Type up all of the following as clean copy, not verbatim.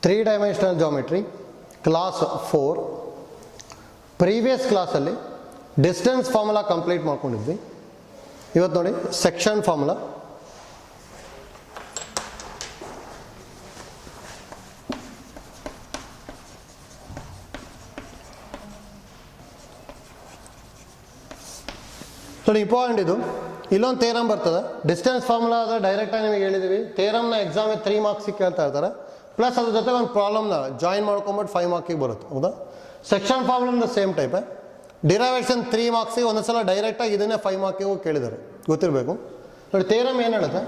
3 dimensional geometry class 4. Previous ಕ್ಲಾಸಲ್ಲಿ distance formula complete ಮಾಡ್ಕೊಂಡಿದ್ವಿ. ಇವತ್ತು ನೋಡಿ ಸೆಕ್ಷನ್ ಫಾರ್ಮುಲಾ. ನೋಡಿ ಇಂಪಾರ್ಟೆಂಟ್ ಇದು. ಇಲ್ಲೊಂದು ಥೇರಮ್ ಬರ್ತದೆ. ಡಿಸ್ಟೆನ್ಸ್ ಫಾರ್ಮುಲಾ ಆದರೆ ಡೈರೆಕ್ಟಾಗಿ ನಿಮಗೆ ಹೇಳಿದ್ದೀವಿ. ಥೇರಮ್ನ ಎಕ್ಸಾಮಿಗೆ 3 ಮಾರ್ಕ್ಸಿಗೆ ಕೇಳ್ತಾ ಇರ್ತಾರೆ. ಪ್ಲಸ್ ಅದ್ರ ಜೊತೆ ಒಂದು ಪ್ರಾಬ್ಲಮ್ನ ಜಾಯಿನ್ ಮಾಡ್ಕೊಂಬಿಟ್ಟು 5 ಮಾರ್ಕಿಗೆ ಬರುತ್ತೆ. ಹೌದಾ? ಸೆಕ್ಷನ್ ಫಾರ್ಮುಲಾ ಸೇಮ್ ಟೈಪೇ. ಡಿರೈವೇಷನ್ 3 ಮಾರ್ಕ್ಸಿಗೆ, ಒಂದೊಂದ್ಸಲ ಡೈರೆಕ್ಟಾಗಿ ಇದನ್ನೇ 5 ಮಾರ್ಕಿಗೂ ಕೇಳಿದ್ದಾರೆ, ಗೊತ್ತಿರಬೇಕು. ನೋಡಿ ಥೇರಮ್ ಏನು ಹೇಳುತ್ತೆ,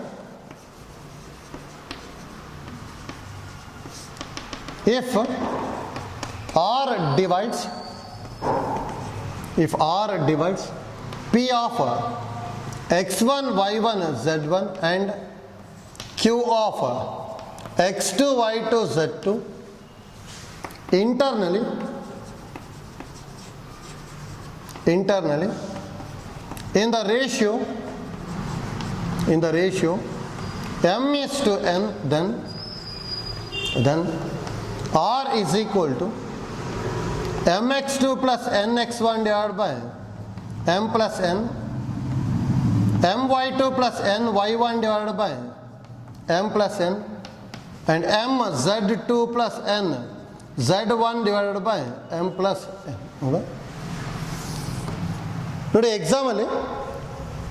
if R divides P of x1 y1 z1 and Q of x2 y2 z2 internally in the ratio m is to n, then r is equal to mx2 plus nx1 divided by m plus n, my2 plus ny1 divided by m plus n, and mz2 plus n z1 divided by m plus n. ನೋಡಿ ಎಕ್ಸಾಮಲ್ಲಿ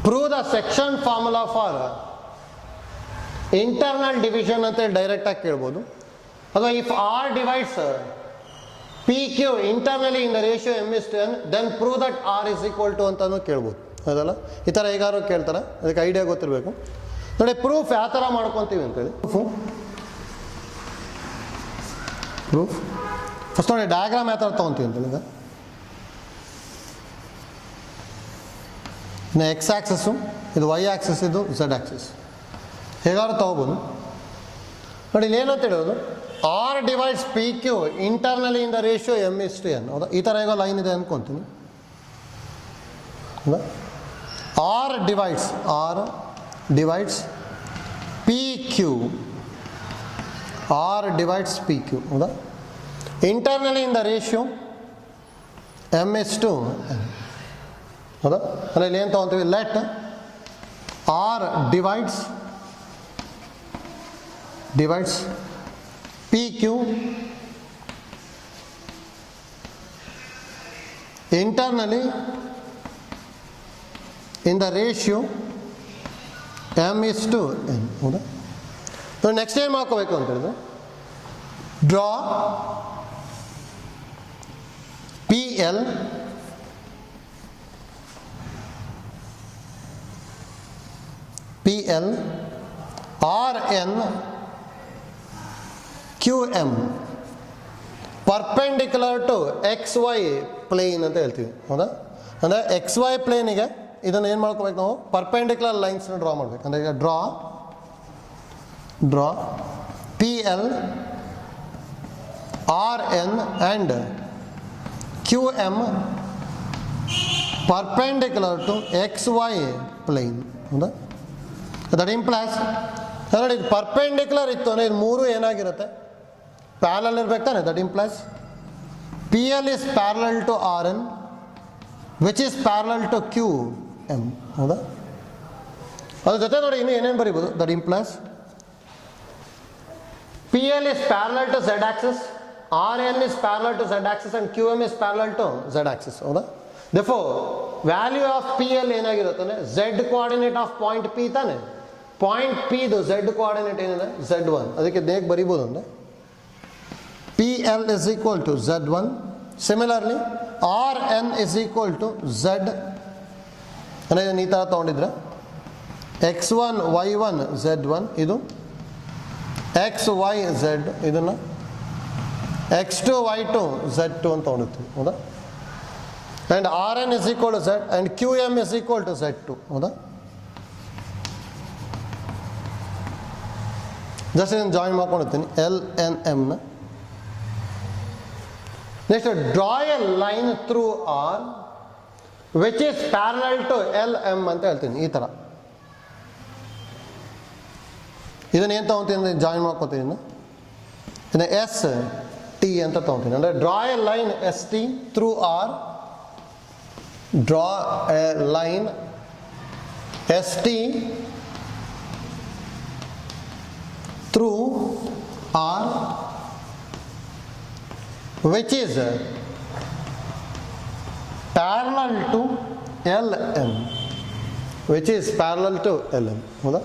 prove the section formula for internal division ಅಂತೇಳಿ ಡೈರೆಕ್ಟಾಗಿ ಕೇಳ್ಬೋದು. ಅಥವಾ if R divides PQ internally in the ratio m is to n, then prove that r is equal to ಅಂತಾನು ಕೇಳ್ಬೋದು. ಹೌದಲ್ಲ? ಈ ಥರ ಹೇಗಾರು ಕೇಳ್ತಾರೆ, ಅದಕ್ಕೆ ಐಡಿಯಾ ಗೊತ್ತಿರಬೇಕು. ನೋಡಿ ಪ್ರೂಫ್ ಯಾವ ಥರ ಮಾಡ್ಕೊತೀವಿ ಅಂತೇಳಿ. ಪ್ರೂಫ್ ಫಸ್ಟ್ ನೋಡಿ ಡಯಾಗ್ರಾಮ್ ಯಾವ ಥರ ತೊಗೊತೀವಿ ಅಂತೇಳಿ. ಈಗ ಇನ್ನು ಎಕ್ಸ್ ಆ್ಯಕ್ಸಸ್ಸು, ಇದು ವೈ ಆ್ಯಕ್ಸಸ್, ಇದು ಝೆಡ್ ಆ್ಯಕ್ಸಸ್, ಹೇಗಾದ್ರು ತೊಗೋಬೋದು. ನೋಡಿ ಇಲ್ಲಿ ಏನಂತ ಹೇಳೋದು, R divides P Q internally in the ratio M is to N. ಹೌದಾ? ಈ ಥರ ಹೇಗೋ ಲೈನ್ ಇದೆ ಅಂದ್ಕೊತೀನಿ. ಹೌದಾ? ಆರ್ ಡಿವೈಡ್ಸ್ ಪಿ ಕ್ಯೂ, ಹೌದಾ? Internally in the ratio M is to N. ಹೌದಾ? ಅಂದರೆ ಇಲ್ಲಿ ಏನು ತೊಗೊತೀವಿ, let R divides PQ internally in the ratio m is to n. ಹೌದಾ? ನೆಕ್ಸ್ಟ್ ಏನು ಮಾಡ್ಕೋಬೇಕು ಅಂತ ಹೇಳಿದ್ರೆ, draw PL RN QM perpendicular to XY plane ಅಂತ ಹೇಳ್ತೀವಿ. ಹೌದಾ? ಅಂದರೆ XY ಪ್ಲೇನಿಗೆ ಇದನ್ನು ಏನು ಮಾಡ್ಕೋಬೇಕು ನಾವು, ಪರ್ಪೆಂಡಿಕ್ಯುಲರ್ ಲೈನ್ಸ್ನ ಡ್ರಾ ಮಾಡಬೇಕು. ಅಂದರೆ ಈಗ draw PL RN and QM perpendicular to XY plane. ಹೌದಾ? ದಟ್ ಇಂಪ್ಲೈಸ್, ನೋಡಿ ಇದು ಪರ್ಪೆಂಡಿಕ್ಯುಲರ್ ಇತ್ತು ಅಂದರೆ ಇದು ಮೂರು ಏನಾಗಿರುತ್ತೆ, ಪ್ಯಾರಲಲ್ ಇರ್ಬೇಕು ತಾನೆ. That implies PL is parallel to RN which is parallel to QM. ಹೌದಾ? ಅದ್ರ ಜೊತೆ ನೋಡಿ ಇನ್ನು ಏನೇನು ಬರೀಬೋದು. That implies PL is parallel to Z axis, RN is parallel to Z axis and QM is parallel to Z axis. ಹೌದಾ? therefore value of PL ಏನಾಗಿರುತ್ತೆ, Z coordinate of point P ತಾನೆ. ಪಾಯಿಂಟ್ P ಇದು Z coordinate ಏನಿದೆ, Z1. ಅದಕ್ಕೆ ಹೇಗೆ ಬರೀಬೋದು ಅಂದರೆ PL is equal to Z1. Similarly RN is equal to Z. ಅಂದರೆ ಇದನ್ನು ಈ ಥರ ತೊಗೊಂಡಿದ್ರೆ X1 Y1 Z1, ಇದು XYZ, ಇದನ್ನು X2 Y2 Z2 ಅಂತ ತೊಗೊಂಡಿರ್ತೀವಿ. ಹೌದಾ? And RN is equal to Z and QM is equal to Z2. ಹೌದಾ? ಜಸ್ಟ್ ಇದನ್ನು ಜಾಯಿನ್ ಮಾಡ್ಕೊಂಡಿರ್ತೀನಿ LNMನ. Next draw a line through R which is parallel to LM ಅಂತ ಹೇಳ್ತೀನಿ. ಈ ಥರ ಇದನ್ನು ಏನು ತೊಗೊತೀನಿ, ಜಾಯಿನ್ ಮಾಡ್ಕೊತೀನಿ. ಎಸ್ ಟಿ ಅಂತ ತೊಗೊತೀನಿ. ಅಂದರೆ draw a line S T through R, draw a line S T through R which is parallel to LM, which is parallel to LM. ಹೌದಾ?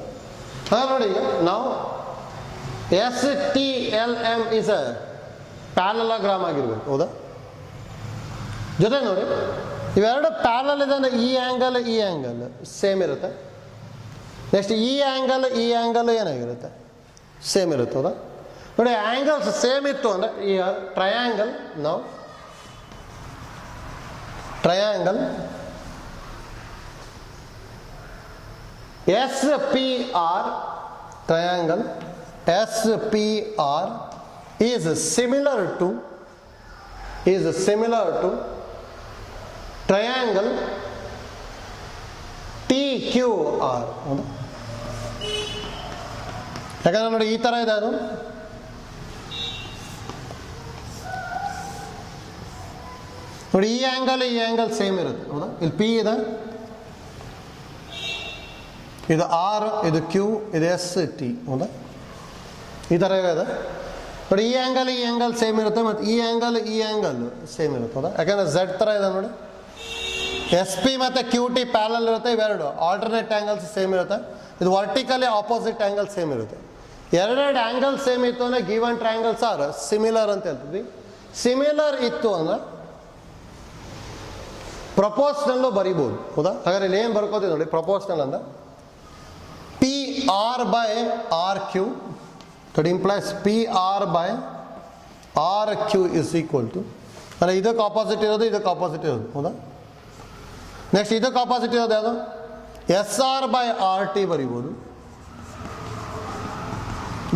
ಹಾಂ ನೋಡಿ, ನಾವು STLM is a parallelogram ಆಗಿರ್ಬೇಕು. ಹೌದಾ? ಜೊತೆ ನೋಡಿ, ಇವೆರಡು ಪ್ಯಾರಲಲ್ ಇದೆ ಅಂದರೆ ಈ ಆ್ಯಂಗಲ್ ಸೇಮ್ ಇರುತ್ತೆ. ನೆಕ್ಸ್ಟ್ ಈ ಆ್ಯಂಗಲ್ ಏನಾಗಿರುತ್ತೆ? ಸೇಮ್ ಇರುತ್ತೆ. ಹೌದಾ? ನೋಡಿ, ಆ್ಯಂಗಲ್ಸ್ ಸೇಮ್ ಇತ್ತು ಅಂದರೆ ಈ ಟ್ರಯಾಂಗಲ್, ನಾವು triangle SPR, triangle SPR is similar to triangle TQR. ಯಾಕಂದ್ರೆ ನೋಡಿ ಈ ಥರ ಇದೆ ಅದು. ನೋಡಿ ಈ ಆ್ಯಂಗಲ್ ಸೇಮ್ ಇರುತ್ತೆ. ಹೌದಾ? ಇಲ್ಲಿ ಪಿ ಇದೆ, ಇದು ಆರ್, ಇದು ಕ್ಯೂ, ಇದು ಎಸ್ ಟಿ. ಹೌದಾ? ಈ ಥರ ಇದೆ ನೋಡಿ. ಈ ಆ್ಯಂಗಲ್ ಸೇಮ್ ಇರುತ್ತೆ ಮತ್ತು ಈ ಆ್ಯಂಗಲ್ ಸೇಮ್ ಇರುತ್ತೆ. ಹೌದಾ? ಯಾಕಂದರೆ ಝೆಡ್ ಥರ ಇದೆ ನೋಡಿ. ಎಸ್ ಪಿ ಮತ್ತು ಕ್ಯೂ ಟಿ ಪ್ಯಾರಲಲ್ ಇರುತ್ತೆ. ಇವೆರಡು ಆಲ್ಟರ್ನೇಟ್ ಆ್ಯಂಗಲ್ಸ್ ಸೇಮ್ ಇರುತ್ತೆ. ಇದು ವರ್ಟಿಕಲಿ ಆಪೋಸಿಟ್ ಆ್ಯಂಗಲ್ ಸೇಮ್ ಇರುತ್ತೆ. ಎರಡೆರಡು ಆ್ಯಂಗಲ್ ಸೇಮ್ ಇತ್ತು ಅಂದರೆ ಗಿವನ್ ಟ್ರಯಾಂಗಲ್ಸ್ ಆರ್ ಸಿಮಿಲರ್ ಅಂತ ಹೇಳ್ತೀವಿ. ಸಿಮಿಲರ್ ಇತ್ತು ಅಂದರೆ ಪ್ರಪೋರ್ಷನಲ್ಲು ಬರಿಬೋದು. ಹೌದಾ? ಹಾಗಾದ್ರೆ ಇಲ್ಲಿ ಏನು ಬರ್ಕೋತೀವಿ ನೋಡಿ, ಪ್ರಪೋರ್ಷನಲ್ ಅಂದ್ರೆ P R by R Q, that implies P R by R Q is equal to, ಅಂದರೆ ಇದಕ್ಕೆ ಆಪೋಸಿಟ್ ಇರೋದು, ಇದಕ್ಕೆ ಆಪೋಸಿಟ್ ಇರೋದು. ಹೌದಾ? ನೆಕ್ಸ್ಟ್ ಇದಕ್ಕೆ ಆಪೋಸಿಟ್ ಇರೋದು ಯಾವುದು? S R by R T ಬರಿಬೋದು.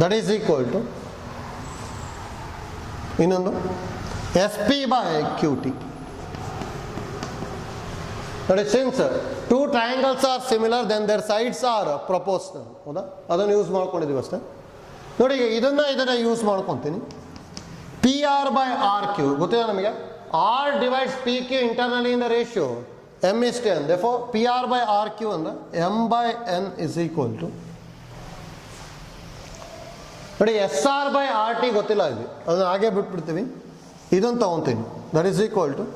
ದಟ್ ಈಸ್ ಈಕ್ವಲ್ ಟು ಇನ್ನೊಂದು S P by Q T. ನೋಡಿ, since two triangles are similar then their sides are proportional. ಹೌದಾ? ಅದನ್ನು ಯೂಸ್ ಮಾಡ್ಕೊಂಡಿದ್ದೀವಿ ಅಷ್ಟೇ. ನೋಡಿ, ಇದನ್ನು ಯೂಸ್ ಮಾಡ್ಕೊತೀನಿ. P R by R Q ಗೊತ್ತಿದೆ ನಮಗೆ. R divides P Q internally in the ratio M is to N. Therefore P R by R Q ಅಂದರೆ M by N is equal to, ನೋಡಿ S R by R T ಗೊತ್ತಿಲ್ಲ ಇಲ್ಲಿ, ಅದನ್ನು ಹಾಗೆ ಬಿಟ್ಬಿಡ್ತೀವಿ. ಇದನ್ನು ತೊಗೊತೀನಿ. That is equal to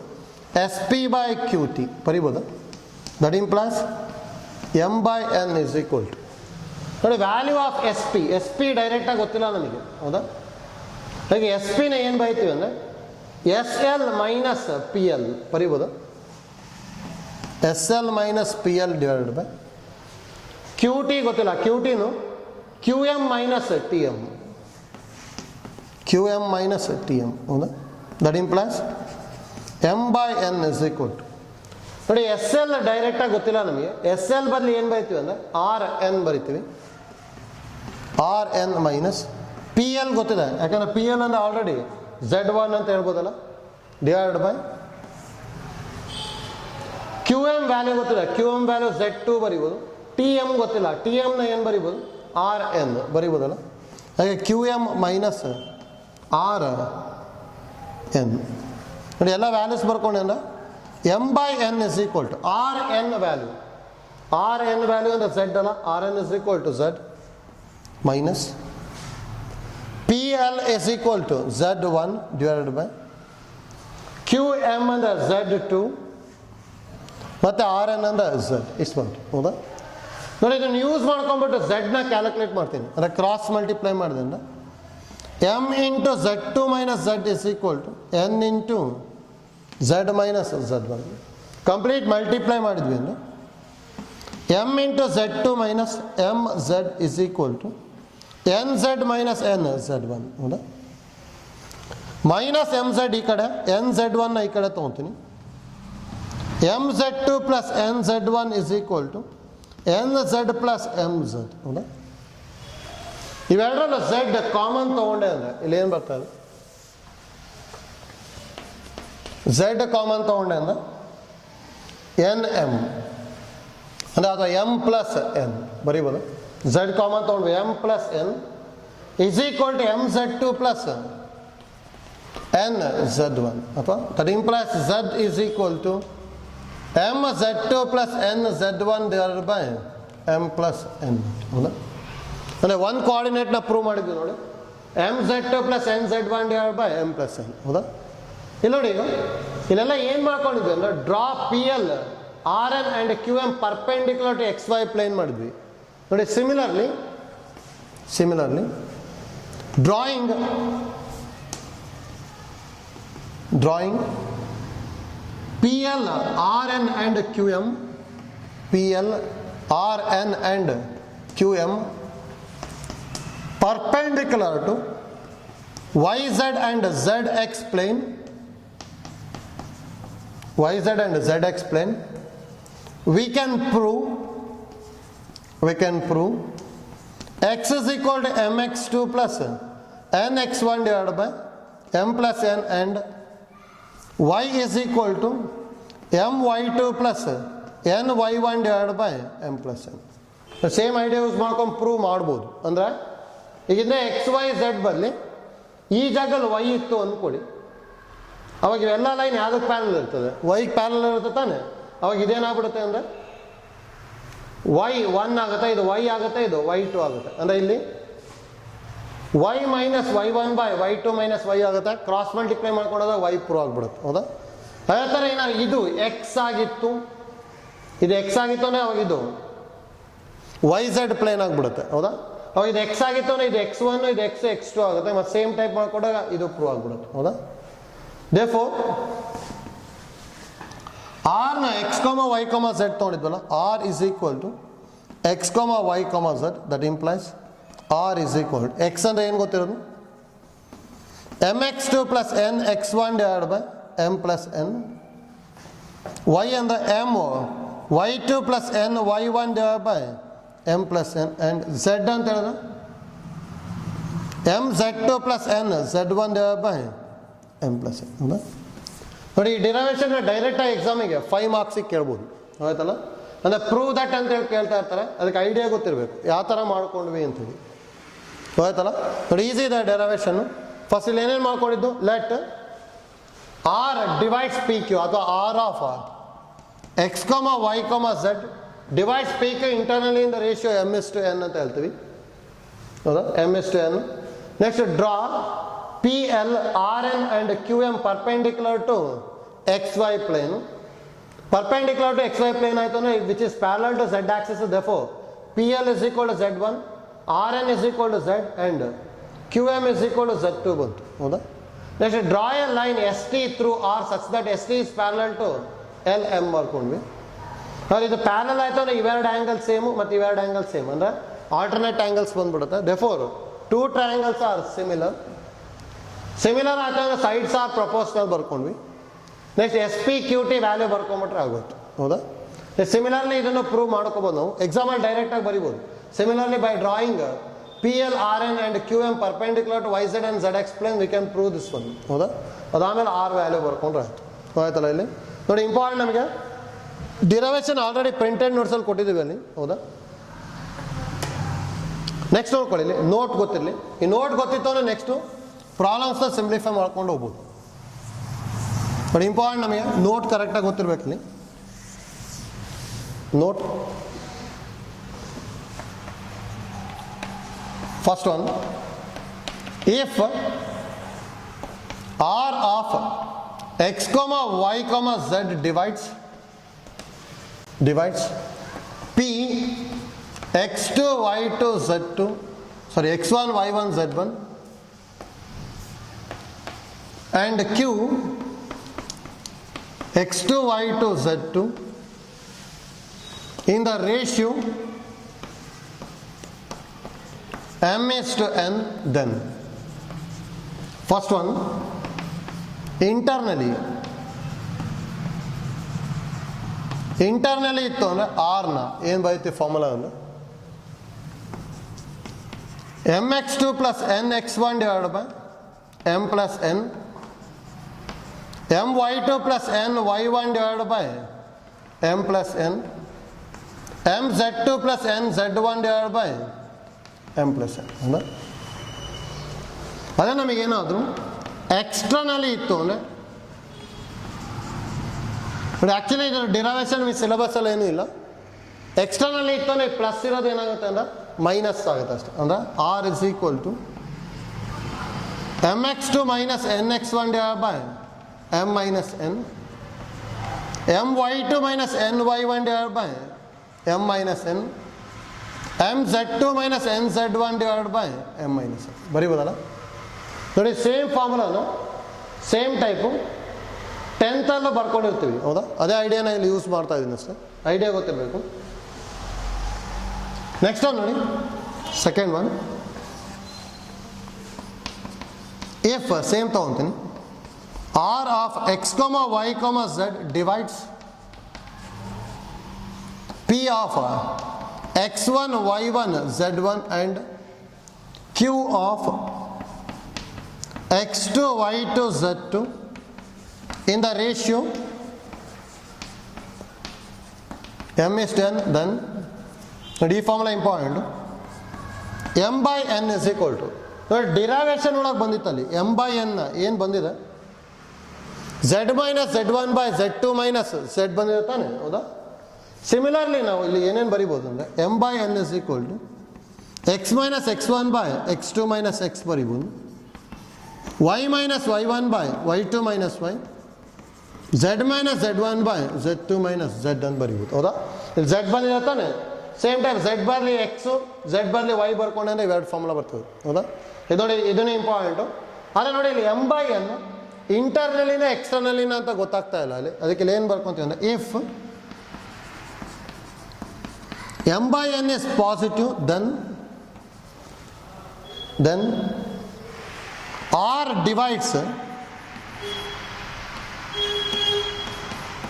S P by Q T ಬರಿಬೋದಾ? That implies M by N is equal to, ನೋಡಿ ವ್ಯಾಲ್ಯೂ ಆಫ್ ಎಸ್ ಪಿ ಡೈರೆಕ್ಟಾಗಿ ಗೊತ್ತಿಲ್ಲ ನಮಗೆ. ಹೌದಾ? ಹಾಗೆ ಎಸ್ ಪಿನ ಏನು ಬರೀತೀವಿ ಅಂದರೆ S L minus P L ಬರಿಬೋದಾ? S L minus P L divided by Q T ಗೊತ್ತಿಲ್ಲ. ಕ್ಯೂ ಟಿನು Q M minus T M, Q M minus T M. ಹೌದಾ? That implies M by N is equal to, ನೋಡಿ S L ಡೈರೆಕ್ಟಾಗಿ ಗೊತ್ತಿಲ್ಲ ನಮಗೆ. S L ಬದಲು ಏನು ಬರಿತೀವಿ ಅಂದರೆ ಆರ್ ಎನ್ ಬರಿತೀವಿ. R N minus P L ಗೊತ್ತಿದೆ, ಯಾಕಂದರೆ ಪಿ ಎಲ್ ಅಂದರೆ ಆಲ್ರೆಡಿ Z1 ಅಂತ ಹೇಳ್ಬೋದಲ್ಲ, divide by Q M value ಗೊತ್ತಿಲ್ಲ. ಕ್ಯೂ ಎಮ್ ವ್ಯಾಲ್ಯೂ Z2 ಬರಿಬೋದು. ಟಿ ಎಮ್ ಗೊತ್ತಿಲ್ಲ, ಟಿ ಎಮ್ನ ಏನು ಬರಿಬೋದು? ಆರ್ ಎನ್ ಬರಿಬೋದಲ್ಲ. ಹಾಗೆ Q M minus R N. ನೋಡಿ ಎಲ್ಲ ವ್ಯಾಲ್ಯೂಸ್ ಬರ್ಕೊಂಡೆ ಅಂದ್ರೆ M by N is equal to R N value. R N value ಅಂದರೆ ಝೆಡ್ ಅಲ್ಲ, R N is equal to Z minus P L is equal to Z1 divided by Q M ಅಂದರೆ Z2 ಮತ್ತು R N ಅಂದರೆ Z. ಇಷ್ಟು ಬಂತು. ಹೌದಾ? ನೋಡಿ, ಇದನ್ನು ಯೂಸ್ ಮಾಡ್ಕೊಂಡ್ಬಿಟ್ಟು ಝೆಡ್ನ ಕ್ಯಾಲ್ಕುಲೇಟ್ ಮಾಡ್ತೀನಿ. ಅಂದರೆ ಕ್ರಾಸ್ ಮಲ್ಟಿಪ್ಲೈ ಮಾಡಿದೆ ಅಂದರೆ M into Z2 minus Z is equal to N into Z minus Z1. Complete multiply ಮಾಡಿದ್ವಿ ಅಂದರೆ M into Z2 minus M Z is equal to N Z minus N Z1. ಹೌದಾ? Minus M Z ಈ ಕಡೆ, N Z1 ಈ ಕಡೆ ತೊಗೊತೀನಿ. M Z2 plus N Z1 is equal to N Z plus M Z. ಹೌದಾ? ಇವೆರಡರಲ್ಲೂ Z common ತೊಗೊಂಡೆ ಅಂದರೆ ಇಲ್ಲಿ ಏನು ಬರ್ತದೆ? ಝೆಡ್ ಕಾಮನ್ ತೊಗೊಂಡೆ ಅಂದರೆ ಎನ್ ಎಮ್ ಅಂದರೆ ಅಥವಾ ಎಮ್ ಪ್ಲಸ್ ಎನ್ ಬರೀಬೋದು. ಝೆಡ್ ಕಾಮನ್ ತೊಗೊಂಡ್ವಿ, M plus N is equal to mz2 plus nz1 apa, that implies z is equal to mz2 plus nz1 divided by m plus n ಹೌದಾ. ಅಂದರೆ ಒಂದು ಕೋಆರ್ಡಿನೇಟ್ನ prove ಮಾಡಿದ್ವಿ ನೋಡಿ, mz2 plus nz1 divided by m plus n ಹೌದಾ. ಇಲ್ಲಿ ನೋಡಿ, ಇಲ್ಲೆಲ್ಲ ಏನು ಮಾಡ್ಕೊಂಡಿದ್ವಿ ಅಂದರೆ draw P L R N and Q M perpendicular to X Y plane ಮಾಡಿದ್ವಿ ನೋಡಿ. Similarly drawing PL, RN and QM, PL, RN and QM perpendicular to YZ and ZX plane, YZ and ZX plane, we can prove x is equal to mx2 plus nx1 divided by m plus n and y is equal to my2 plus ny1 divided by m plus n. Same idea use ಮಾಡ್ಕೊಂಡು prove ಮಾಡ್ಬೋದು. ಅಂದರೆ ಈಗಿಂದ X Y Z ಬದಲಿ ಈ ಜಾಗದಲ್ಲಿ Y ಇತ್ತು ಅಂದ್ಕೊಡಿ, ಅವಾಗ ಇವೆಲ್ಲ ಲೈನ್ ಯಾವುದಕ್ಕೆ ಪ್ಯಾರಲ್ ಇರ್ತದೆ? ವೈಗೆ ಪ್ಯಾರಲ್ ಇರುತ್ತೆ ತಾನೆ. ಅವಾಗ ಇದೇನಾಗ್ಬಿಡುತ್ತೆ ಅಂದರೆ y1 ಆಗುತ್ತೆ, ಇದು y ಆಗುತ್ತೆ, ಇದು y2 ಆಗುತ್ತೆ. ಅಂದರೆ ಇಲ್ಲಿ y minus y1 by y2 minus y ಆಗುತ್ತೆ. ಕ್ರಾಸ್ ಮಲ್ಟಿಪ್ಲೈ ಮಾಡ್ಕೊಂಡಾಗ y ಪ್ರೂವ್ ಆಗಿಬಿಡುತ್ತೆ ಹೌದಾ. ಅದೇ ಥರ ಏನಾದ್ರು ಇದು ಎಕ್ಸ್ ಆಗಿತ್ತು, ಇದು ಎಕ್ಸ್ ಆಗಿತ್ತು ಅಂದರೆ ಅವಾಗ ಇದು ವೈ ಝೆಡ್ ಪ್ಲೇನ್ ಆಗಿಬಿಡುತ್ತೆ ಹೌದಾ. ಅವಾಗ ಇದು ಎಕ್ಸ್ ಆಗಿತ್ತು ಅಂದರೆ ಇದು x1, ಇದು x2 ಆಗುತ್ತೆ. ಮತ್ತು ಸೇಮ್ ಟೈಪ್ ಮಾಡ್ಕೊಂಡಾಗ ಇದು ಪ್ರೂವ್ ಆಗಿಬಿಡುತ್ತೆ ಹೌದಾ. ದೇರ್ಫೋರ್ ಆರ್ ನ x, y, z ತೊಗೊಂಡಿದ್ವಲ್ಲ, r is equal to x, y, z, that implies r is equal to x ಅಂದರೆ ಏನು ಗೊತ್ತಿರೋದು? mx2 plus nx1 divided by m plus n. y ಅಂದರೆ m, y2 plus n y1 divided by m plus n. and z ಅಂತ ಹೇಳಿದ್ರೆ mz2 plus n z1 divided by m plus n ಹೌದಾ. ನೋಡಿ, ಈ derivation ಡೈರೆಕ್ಟಾಗಿ ಎಕ್ಸಾಮಿಗೆ 5 ಮಾರ್ಕ್ಸಿಗೆ ಕೇಳ್ಬೋದು ಆಯ್ತಲ್ಲ. ಅಂದರೆ ಪ್ರೂವ್ ದಟ್ ಅಂತ ಹೇಳಿ ಕೇಳ್ತಾ ಇರ್ತಾರೆ, ಅದಕ್ಕೆ ಐಡಿಯಾ ಗೊತ್ತಿರಬೇಕು ಯಾವ ಥರ ಮಾಡ್ಕೊಂಡ್ವಿ ಅಂತೇಳಿ ಆಯ್ತಲ್ಲ. ನೋಡಿ, ಈಸಿ ಇದೆ ಡೆರವೇಷನ್ನು. ಫಸ್ಟ್ ಇಲ್ಲಿ ಏನೇನು ಮಾಡ್ಕೊಂಡಿದ್ದು, let R divides P Q ಅಥವಾ R of X, Y, Z divides P Q internally in the ratio m:n ಅಂತ ಹೇಳ್ತೀವಿ ಹೌದಾ, m:n. Next draw PL, RN and QM perpendicular to XY plane. Perpendicular to XY plane ಆಯಿತು ಅಂದರೆ which is parallel to Z axis. Therefore, PL is equal to Z1, RN is equal to Z and QM is equal to Z2 ಬಂತು ಹೌದಾ. Next draw a line ST through R such that ST is parallel to LM ಮಾಡ್ಕೊಂಡ್ವಿ. ನೋಡಿ, ಇದು parallel ಆಯಿತು ಅಂದರೆ ಇವೆರಡು angle same ಮತ್ತು ಇವೆರಡು ಆ್ಯಂಗಲ್ ಸೇಮ್ ಅಂದರೆ ಆಲ್ಟರ್ನೇಟ್ ಆ್ಯಂಗಲ್ಸ್ ಬಂದ್ಬಿಡುತ್ತೆ. Therefore, 2 triangles are similar ಆಯ್ತು ಅಂದರೆ ಸೈಡ್ಸ್ ಆರ್ ಪ್ರಪೋರ್ಷನಲ್ ಬರ್ಕೊಂಡ್ವಿ. ನೆಕ್ಸ್ಟ್ SPQT ವ್ಯಾಲ್ಯೂ ಬರ್ಕೊಂಬಿಟ್ರೆ ಆಗುತ್ತೆ ಹೌದಾ. ಸಿಮಿಲರ್ಲಿ ಇದನ್ನು ಪ್ರೂವ್ ಮಾಡ್ಕೋಬೋದು ನಾವು, ಎಕ್ಸಾಮಲ್ಲಿ ಡೈರೆಕ್ಟಾಗಿ ಬರಿಬೋದು. Similarly by drawing PL, RN and QM perpendicular to YZ and ZX plane we can prove this one ಹೌದಾ. ಅದಾದಮೇಲೆ ಆರ್ ವ್ಯಾಲ್ಯೂ ಬರ್ಕೊಂಡ್ರೆ ಆಯಿತು ಆಯ್ತಲ್ಲ. ಇಲ್ಲಿ ನೋಡಿ, ಇಂಪಾರ್ಟೆಂಟ್ ನಮಗೆ ಡಿರೈವೇಷನ್ ಆಲ್ರೆಡಿ ಪ್ರಿಂಟೆಡ್ ನೋಟ್ಸಲ್ಲಿ ಕೊಟ್ಟಿದ್ದೀವಿ ಅಲ್ಲಿ ಹೌದಾ. ನೆಕ್ಸ್ಟ್ ನೋಡ್ಕೊಳ್ಳಿ, ಇಲ್ಲಿ ನೋಟ್ ಗೊತ್ತಿರಲಿ. ಈ ನೋಟ್ ಗೊತ್ತಿತ್ತು ಅಂದರೆ ನೆಕ್ಸ್ಟು ಪ್ರಾಬ್ಲಮ್ಸ್ನ ಸಿಂಪ್ಲಿಫೈ ಮಾಡ್ಕೊಂಡು ಹೋಗ್ಬೋದು. ಬಟ್ ಇಂಪಾರ್ಟೆಂಟ್ ನಮಗೆ ನೋಟ್ ಕರೆಕ್ಟಾಗಿ ಗೊತ್ತಿರಬೇಕಲ್ಲಿ. Note first one, if R of X, Y, Z divides P x2, y2, z2, sorry x1, y1, z1 and q x2, y2, z2 in the ratio m:n, then first one, internally ಇತ್ತು ಅಂದರೆ ಆರ್ನ ಏನು ಬರೀತಿ formula ಅಂದರೆ mx2 plus nx1 divided by m plus n, my2 plus ny1 divided by m plus n, mz2 plus nz1 divided by m plus n. ಅದೇ ನಮಗೇನಾದರೂ ಎಕ್ಸ್ಟ್ರಾನಲ್ಲಿ ಇತ್ತು ಅಂದರೆ ನೋಡಿ, actually ಇದರ ಡಿರೈವೇಷನ್ ನಿಮ್ಮ ಸಿಲೆಬಸ್ಸಲ್ಲಿ ಏನೂ ಇಲ್ಲ. ಎಕ್ಸ್ಟ್ರಾನಲ್ಲಿ ಇತ್ತು ಅಂದರೆ ಪ್ಲಸ್ ಇರೋದು ಏನಾಗುತ್ತೆ ಅಂದ್ರೆ ಮೈನಸ್ ಆಗುತ್ತೆ ಅಷ್ಟೇ. ಅಂದರೆ R is equal to mx2 minus nx1 divided by m minus n, my2 minus ny1 divided by m minus n, mz2 minus nz1 divided by m minus n. ಬರೀಬೋದಲ್ಲ ನೋಡಿ, ಸೇಮ್ ಫಾರ್ಮುಲಾನ ಸೇಮ್ ಟೈಪು 10th ಅಲ್ಲೂ ಬರ್ಕೊಂಡಿರ್ತೀವಿ, ಹೌದಾ? ಅದೇ ಐಡಿಯಾನ ಇಲ್ಲಿ use ಮಾಡ್ತಾ ಇದ್ದೀನಿ ಅಷ್ಟೇ, idea ಗೊತ್ತಿರಬೇಕು. Next one ನೋಡಿ, second one. If same ತಗೊಂತೀನಿ, r of x comma y comma z divides p of x1 y1 z1 and q of x2 y2 z2 in the ratio m is to n, then ನೋಡಿ ಈ formula important. m by n is equal to ನೋಡಿ derivation ಒಳಗೆ ಬಂದಿತ್ತಲ್ಲಿ m by n ಏನು ಬಂದಿದೆ, z minus z1 by z2 minus z ಬಂದಿದೆ ತಾನೆ, ಹೌದಾ? Similarly ನಾವು ಇಲ್ಲಿ ಏನೇನು ಬರಿಬೋದು ಅಂದರೆ m by n is equal to x minus x1 by x2 minus x ಬರಿಬೋದು, y minus y1 by y2 minus y, z minus z1 by z2 minus z ಅಂತ ಬರಿಬೋದು, ಹೌದಾ? ಇಲ್ಲಿ z ಬಂದಿದೆ ತಾನೆ, ಸೇಮ್ ಟೈಮ್ z ಬರಲಿ x, z ಬರಲಿ y ಬರ್ಕೊಂಡ್ರೆ ಇವೆರಡು ಫಾರ್ಮುಲಾ ಬರ್ತದೆ, ಹೌದಾ? ಇದು ನೋಡಿ, ಇದೂ ಇಂಪಾರ್ಟೆಂಟು. ಆದರೆ ನೋಡಿ ಇಲ್ಲಿ m by n ಇಂಟರ್ನಲ್ಲಿನ ಎಕ್ಸ್ಟರ್ನಲ್ಲಿನ ಅಂತ ಗೊತ್ತಾಗ್ತಾ ಇಲ್ಲ ಅಲ್ಲಿ, ಅದಕ್ಕೆ ಇಲ್ಲಿ ಏನು ಬರ್ಕೊತೀವಿ ಅಂದರೆ if m by n is positive, then r divides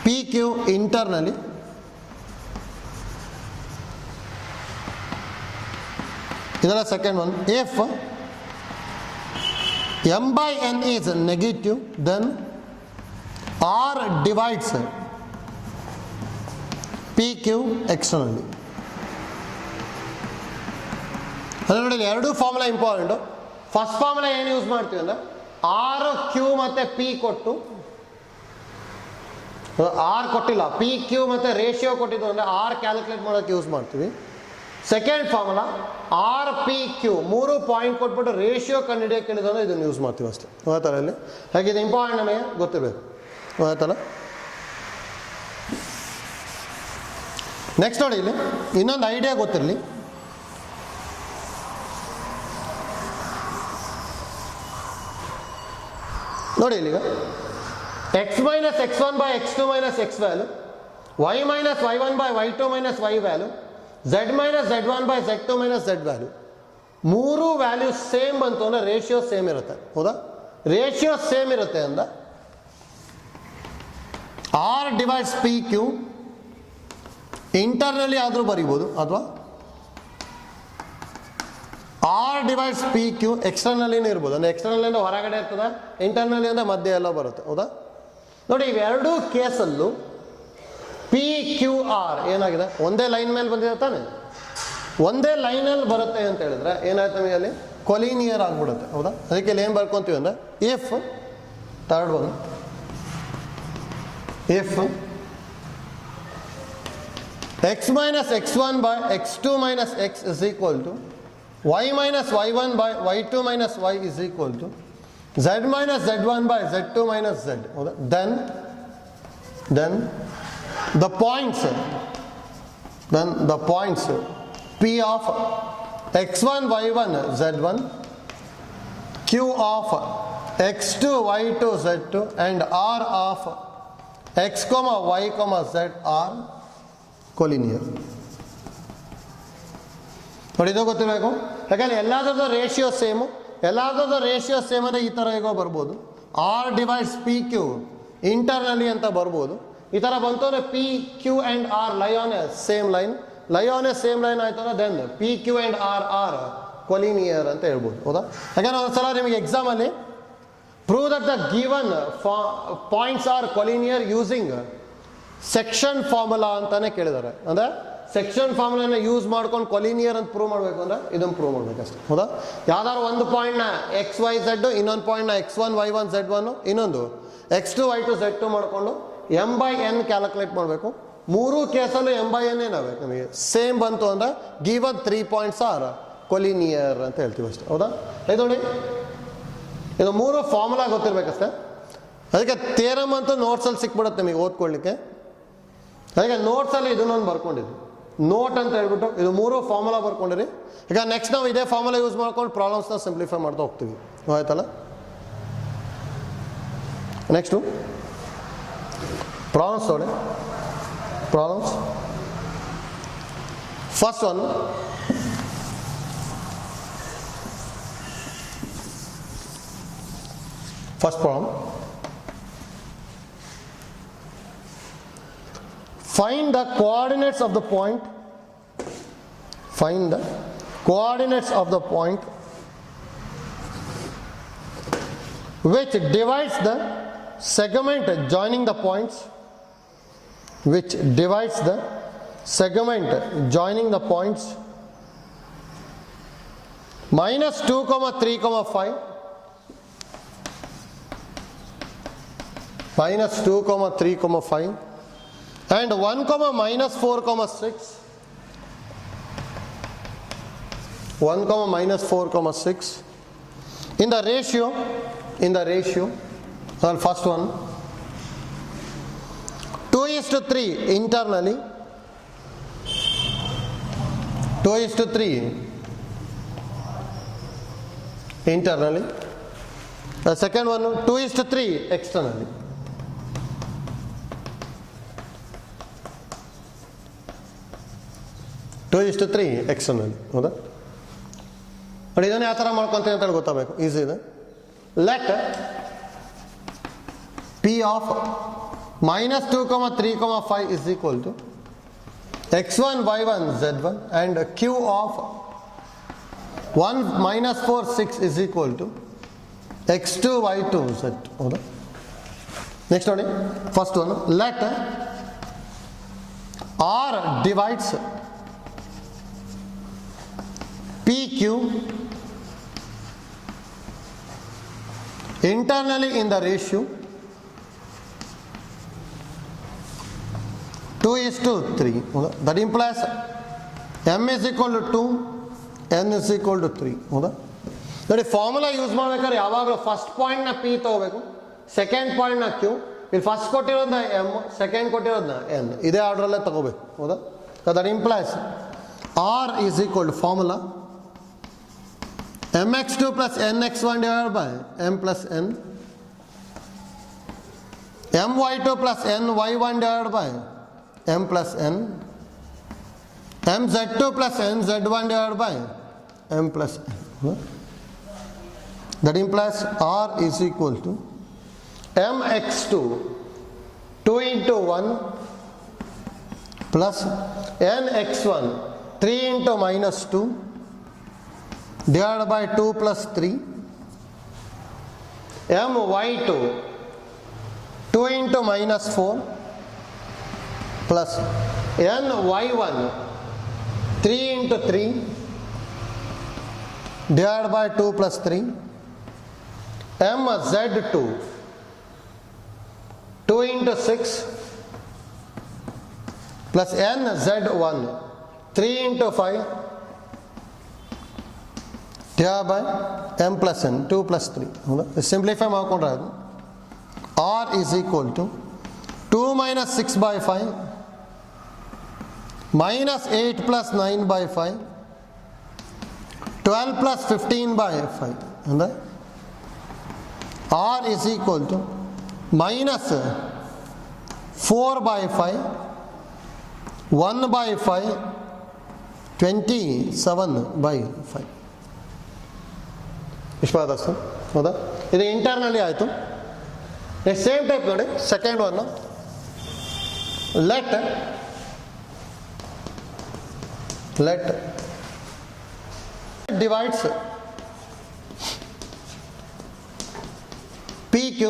pq internally ಇದೆಲ್ಲ second one. If m by n is negative, then r divides pq externally. ಅದೇ ನೋಡಿ, ಎರಡೂ ಫಾರ್ಮುಲಾ ಇಂಪಾರ್ಟೆಂಟು. ಫಸ್ಟ್ ಫಾರ್ಮುಲಾ ಏನು ಯೂಸ್ ಮಾಡ್ತೀವಿ ಅಂದರೆ ಆರ್ ಕ್ಯೂ ಮತ್ತು P ಕೊಟ್ಟು, R ಕೊಟ್ಟಿಲ್ಲ, ಪಿ ಕ್ಯೂ ಮತ್ತು ರೇಷಿಯೋ ಕೊಟ್ಟಿದ್ದು ಅಂದರೆ ಆರ್ ಕ್ಯಾಲ್ಕುಲೇಟ್ ಮಾಡೋಕ್ಕೆ ಯೂಸ್ ಮಾಡ್ತೀವಿ. Second formula R P Q 3 point ಕೊಟ್ಬಿಟ್ಟು ರೇಷಿಯೋ ಕಂಡುಹಿಡಿಯೋಕೆ ಕೇಳಿದ್ರೆ ಇದನ್ನು ಯೂಸ್ ಮಾಡ್ತೀವಿ ಅಷ್ಟೇ, ಗೊತ್ತಾರ ಇಲ್ಲಿ. ಹಾಗೆ ಇದು ಇಂಪಾರ್ಟೆಂಟ್, ನಮಗೆ ಗೊತ್ತಿರಬೇಕು, ಗೊತ್ತಾಯ್ತಲ್ಲ. ನೆಕ್ಸ್ಟ್ ನೋಡಿ, ಇಲ್ಲಿ ಇನ್ನೊಂದು ಐಡಿಯಾ ಗೊತ್ತಿರಲಿ. ನೋಡಿ ಇಲ್ಲಿಗ x minus x1 by x2 minus x value, y minus y1 by y2 minus y value, z minus z1 by z2 minus z value, ಮೂರು ವ್ಯಾಲ್ಯೂ ಸೇಮ್ ಬಂತು ಅಂದರೆ ರೇಷಿಯೋ ಸೇಮ್ ಇರುತ್ತೆ, ಹೌದಾ? ರೇಷಿಯೋ ಸೇಮ್ ಇರುತ್ತೆ ಅಂದ R divides P Q ಇಂಟರ್ನಲ್ಲಿ ಆದರೂ ಬರಿಬೋದು, ಅಥವಾ ಆರ್ ಡಿವೈಡ್ಸ್ ಪಿ ಕ್ಯೂ ಎಕ್ಸ್ಟರ್ನಲ್ಲಿನೇ ಇರ್ಬೋದು. ಅಂದರೆ ಎಕ್ಸ್ಟರ್ನಲ್ಲಿ ಅಂದರೆ ಹೊರಗಡೆ ಇರ್ತದೆ, ಇಂಟರ್ನಲ್ಲಿ ಅಂದರೆ ಮಧ್ಯೆ ಎಲ್ಲ ಬರುತ್ತೆ, ಹೌದಾ? ನೋಡಿ, ಇವೆರಡೂ ಕೇಸಲ್ಲೂ ಪಿ ಕ್ಯೂ ಆರ್ ಏನಾಗಿದೆ, ಒಂದೇ ಲೈನ್ ಮೇಲೆ ಬಂದಿದೆ ತಾನೆ, ಒಂದೇ ಲೈನಲ್ಲಿ ಬರುತ್ತೆ ಅಂತ ಹೇಳಿದ್ರೆ ಏನಾಯ್ತು ನಮಗೆ ಅಲ್ಲಿ ಕೊಲಿನಿಯರ್ ಆಗಿಬಿಡುತ್ತೆ, ಹೌದಾ? ಅದಕ್ಕೆ ಇಲ್ಲಿ ಏನು ಬರ್ಕೊತೀವಿ ಅಂದರೆ if third one, if x minus x1 by x2 minus x is equal to y minus y1 by y2 minus y is equal to z minus z1 by z2 minus z, then the points p of x1 y1 z1, q of x2 y2 z2 and r of x comma y comma z are collinear. ನೋಡಿ, ಇದು ಗೊತ್ತಿರಬೇಕು. ಯಾಕಂದರೆ ಎಲ್ಲಾದ್ರದ್ದು ratio same, ಎಲ್ಲಾದ್ರದ್ದು ratio same ಅಂದರೆ ಈ ಥರ ಹೇಗೋ ಬರ್ಬೋದು, R divides P Q internally ಅಂತ ಬರ್ಬೋದು. ಈ ಥರ ಬಂತು ಅಂದರೆ P Q and R lie on a same line, lie on a same line ಆಯಿತು ಅಂದರೆ then P Q and R collinear ಅಂತ ಹೇಳ್ಬೋದು, ಹೌದಾ? ಯಾಕಂದರೆ ಒಂದ್ಸಲ ನಿಮಗೆ ಎಕ್ಸಾಮಲ್ಲಿ prove that the given points are collinear using section formula ಅಂತಾನೆ ಕೇಳಿದ್ದಾರೆ. ಅಂದರೆ ಸೆಕ್ಷನ್ ಫಾರ್ಮುಲಾನ ಯೂಸ್ ಮಾಡ್ಕೊಂಡು ಕೊಲಿನಿಯರ್ ಅಂತ ಪ್ರೂವ್ ಮಾಡಬೇಕು ಅಂದ್ರೆ ಇದನ್ನು ಪ್ರೂವ್ ಮಾಡಬೇಕಷ್ಟೆ. ಹೌದಾ? ಯಾವ್ದಾದ್ರು ಒಂದು ಪಾಯಿಂಟ್ನ XYZ, ಇನ್ನೊಂದು ಪಾಯಿಂಟ್ನ X1 Y1 Z1, ಇನ್ನೊಂದು X2 Y2 Z2 ಮಾಡಿಕೊಂಡು M/N ಕ್ಯಾಲ್ಕುಲೇಟ್ ಮಾಡಬೇಕು. ಮೂರು ಕೇಸಲ್ಲೂ M/N ಏನಾಗಬೇಕು ನಮಗೆ ಸೇಮ್ ಬಂತು ಅಂದ್ರೆ ಗಿವನ್ 3 ಪಾಯಿಂಟ್ಸ್ ಆರ್ ಕೊಲಿನಿಯರ್ ಅಂತ ಹೇಳ್ತೀವಿ ಅಷ್ಟೇ. ಹೌದಾ? ಇದು ನೋಡಿ, ಇದು ಮೂರು ಫಾರ್ಮುಲಾ ಗೊತ್ತಿರ್ಬೇಕಷ್ಟೆ. ಅದಕ್ಕೆ ಥಿಯರಮ್ ಅಂತೂ ನೋಟ್ಸಲ್ಲಿ ಸಿಕ್ಬಿಡುತ್ತೆ ನಿಮಗೆ ಓದ್ಕೊಳ್ಳಿಕ್ಕೆ. ಅದಕ್ಕೆ ನೋಟ್ಸಲ್ಲಿ ಇದನ್ನೊಂದು ಬರ್ಕೊಂಡಿದ್ವಿ, ನೋಟ್ ಅಂತ ಹೇಳ್ಬಿಟ್ಟು ಇದು ಮೂರು ಫಾರ್ಮುಲಾ ಬರ್ಕೊಂಡಿರಿ. ಈಗ ನೆಕ್ಸ್ಟ್ ನಾವು ಇದೇ ಫಾರ್ಮುಲಾ ಯೂಸ್ ಮಾಡ್ಕೊಂಡು ಪ್ರಾಬ್ಲಮ್ಸ್ನ ಸಿಂಪ್ಲಿಫೈ ಮಾಡ್ತಾ ಹೋಗ್ತೀವಿ. ಆಯ್ತಲ್ಲ? ನೆಕ್ಸ್ಟು ಪ್ರಾಬ್ಲಮ್ಸ್ ನೋಡಿ. Problems first one, first problem, find the coordinates of the point, find the coordinates of the point which divides the segment joining the points, which divides the segment joining the points -2, 3, 5, -2, 3, 5 and 1, -4, 6, 1, -4, 6 in the ratio, well, first one 2:3 internally, 2:3 internally. The second one 2:3 externally. To ಇಷ್ಟು 3 external. ಹೌದಾ? But ಇದನ್ನು ಯಾವ ಥರ ಮಾಡ್ಕೊತೀವಿ ಅಂತ ಗೊತ್ತಾಗಬೇಕು. Easy ಇದೆ. Let P of -2, 3, 5 is equal to X1 Y1 Z1 and Q of 1, -4, 6 is equal to X2 Y2 Z. ಹೌದಾ? ನೆಕ್ಸ್ಟ್ ನೋಡಿ, first one let R divides PQ internally in the ratio 2:3. That implies M is equal to 2, N is equal to 3. ಹೌದಾ? ನೋಡಿ, formula use ಮಾಡ್ಬೇಕಾದ್ರೆ ಯಾವಾಗಲೂ first ಪಾಯಿಂಟ್ನ P ತಗೋಬೇಕು, second ಪಾಯಿಂಟ್ನ Q, ಇಲ್ಲಿ ಫಸ್ಟ್ ಕೊಟ್ಟಿರೋದನ್ನ M, ಸೆಕೆಂಡ್ ಕೊಟ್ಟಿರೋದನ್ನ N, ಇದೇ ಆರ್ಡ್ರಲ್ಲೇ ತಗೋಬೇಕು. ಹೌದಾ? That implies R is equal to formula mx2 plus nx1 divided by m plus n, my2 plus ny1 divided by m plus n, mz2 plus nz1 divided by m plus n. That implies R is equal to mx2 2 into 1 plus nx1 3 into -2 divided by 2 plus 3, my2 2 into -4 plus ny1 3 into 3 divided by 2 plus 3, mz2 2 into 6 plus nz1 3 into 5 divided by m plus n 2 plus 3. Simplify ಮಾಡ್ಕೊಂಡ್ರೆ ಅದು R is equal to 2 minus 6 by 5 minus 8 plus 9 by 5 12 plus 15 by 5. And R is equal to minus 4 by 5 1 by 5 27 by 5. ಇಷ್ಟ sir? ಹೌದಾ? ಇದು ಇಂಟರ್ನಲ್ಲಿ ಆಯಿತು. Same type ನೋಡಿ, second one let divides PQ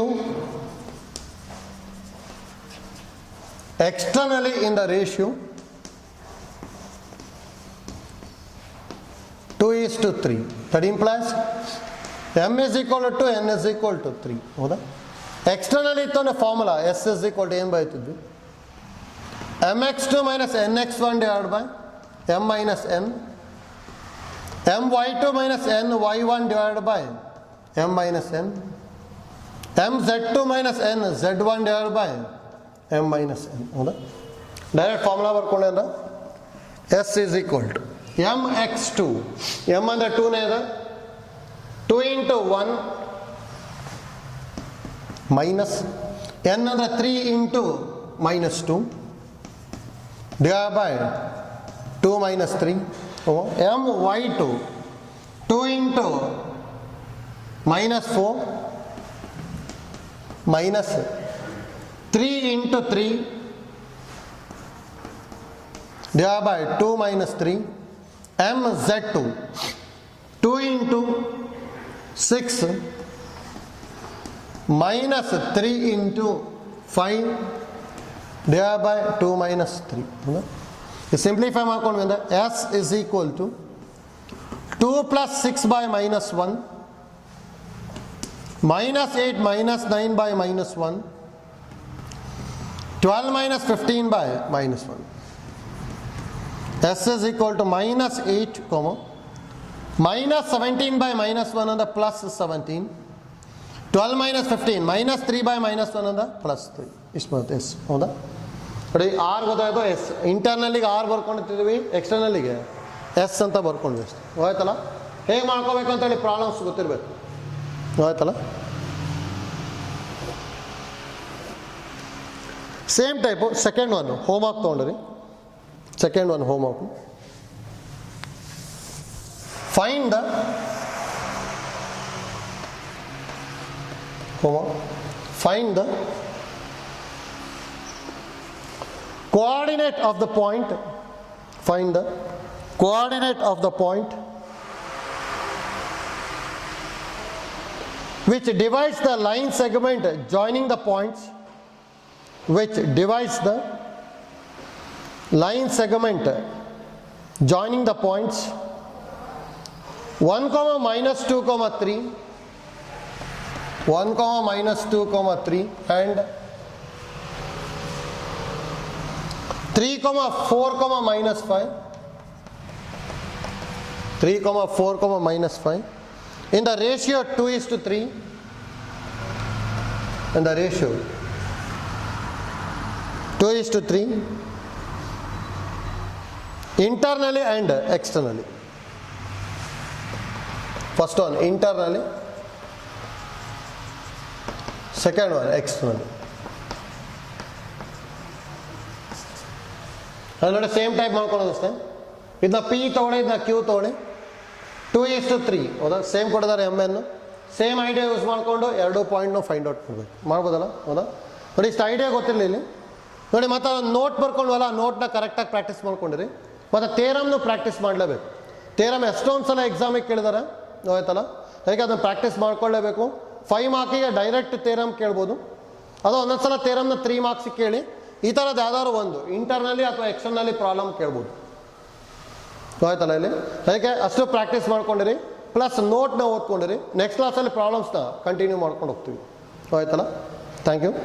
externally in the ratio 2:3. That implies m is equal to n is equal to 3. ಹೌದಾ? External ಇತ್ತು ಅಂದರೆ formula s is equal to ಏನು ಬರೀತಿದ್ವಿ? mx2 minus nx1 divided by m minus n, my2 minus ny1 divided by m minus n, mz2 minus nz1 divided by m minus n. ಹೌದಾ? Direct formula ಬರ್ಕೊಂಡೆ ಅಂದ್ರೆ s is equal to mx2, m ಅಂದರೆ 2ನೇ ಇದೆ, 2 into 1 minus n ಅಂದರೆ 3 into minus 2 divided by 2 minus 3. my2 2 into minus 4 minus 3 into 3 divided by 2 minus 3. mz2 2 into 6 minus 3 into 5 divided by 2 minus 3. Simplify ಮಾಡ್ಕೊಂಡು s is equal to 2 plus 6 by minus 1 minus 8 minus 9 by minus 1 12 minus 15 by minus 1. s is equal to minus 8 comma minus 17 by minus 1 and the plus 17, 12 minus 15 minus 3 by minus 1 and the plus 3. ಇಷ್ಟು ಬರುತ್ತೆ S. ಹೌದಾ? ನೋಡಿ R ಗೊತ್ತಾಯ್ತು, S ಇಂಟರ್ನಲ್ಲಿಗೆ R ಬರ್ಕೊಂಡಿರ್ತೀವಿ, ಎಕ್ಸ್ಟರ್ನಲ್ಲಿಗೆ S ಅಂತ ಬರ್ಕೊಂಡ್ವಿ ಅಷ್ಟೇ. ಹೋಯ್ತಲ್ಲ? ಹೇಗೆ ಮಾಡ್ಕೋಬೇಕು ಅಂತೇಳಿ ಪ್ರಾಬ್ಲಮ್ಸ್ ಗೊತ್ತಿರಬೇಕು. ಹೋಯ್ತಲ್ಲ? Same type second one homework ತೊಗೊಂಡ್ರಿ. Second one homework, find the find the coordinate of the point, find the coordinate of the point which divides the line segment joining the points, which divides the line segment joining the points 1, minus 2, 3, 1, minus 2, 3 and 3, 4, minus 5, 3, 4, minus 5 in the ratio 2:3, in the ratio 2:3 internally and externally. First one internally, second one externally. ನೋಡಿ same type ಮಾಡ್ಕೊಳ್ಳೋದು ಅಷ್ಟೇ. ಇದನ್ನ P ತೊಗೊಳ್ಳಿ, ಇದನ್ನ Q ತೊಗೊಳ್ಳಿ, 2:3 ಹೌದಾ? Same ಕೊಡಿದಾರೆ M N. Same idea use ಮಾಡಿಕೊಂಡು ಎರಡು ಪಾಯಿಂಟ್ನ ಫೈಂಡ್ ಔಟ್ ಮಾಡಬೇಕು. ಮಾಡ್ಬೋದಲ್ಲ? ಹೌದಾ? ನೋಡಿ ಇಷ್ಟು ಐಡಿಯಾ ಗೊತ್ತಿರಲಿಲ್ಲ ಇಲ್ಲಿ. ನೋಡಿ ಮತ್ತೆ ನೋಟ್ ಬರ್ಕೊಂಡ್ವಲ್ಲ, ನೋಟ್ನ ಕರೆಕ್ಟಾಗಿ ಪ್ರಾಕ್ಟೀಸ್ ಮಾಡ್ಕೊಂಡಿರಿ. ಮತ್ತು ಥೇರಮ್ನು ಪ್ರಾಕ್ಟೀಸ್ ಮಾಡಲೇಬೇಕು. ಥೇರಮ್ ಎಷ್ಟೊಂದು ಸಲ ಎಕ್ಸಾಮಿಗೆ ಕೇಳಿದಾರೆ, ಆಯ್ತಲ್ಲ? ಅದಕ್ಕೆ ಅದನ್ನು ಪ್ರಾಕ್ಟೀಸ್ ಮಾಡ್ಕೊಳ್ಳೇಬೇಕು. 5 ಮಾರ್ಕಿಗೆ ಡೈರೆಕ್ಟ್ ಥೇರಮ್ ಕೇಳ್ಬೋದು, ಅದು ಒಂದೊಂದು ಸಲ ಥೇರಮ್ನ 3 ಮಾರ್ಕ್ಸಿಗೆ ಕೇಳಿ ಈ ಥರದ್ದು ಯಾವ್ದಾದ್ರು ಒಂದು ಇಂಟರ್ನಲ್ಲಿ ಅಥವಾ ಎಕ್ಸ್ಟರ್ನಲ್ಲಿ ಪ್ರಾಬ್ಲಮ್ ಕೇಳ್ಬೋದು. ಆಯ್ತಲ್ಲ ಇಲ್ಲಿ? ಅದಕ್ಕೆ ಅಷ್ಟು ಪ್ರಾಕ್ಟೀಸ್ ಮಾಡ್ಕೊಂಡಿರಿ, ಪ್ಲಸ್ ನೋಟ್ನ ಓದ್ಕೊಂಡಿರಿ. ನೆಕ್ಸ್ಟ್ ಕ್ಲಾಸಲ್ಲಿ ಪ್ರಾಬ್ಲಮ್ಸ್ನ ಕಂಟಿನ್ಯೂ ಮಾಡ್ಕೊಂಡು ಹೋಗ್ತೀವಿ. ಆಯ್ತಲ್ಲ? Thank you.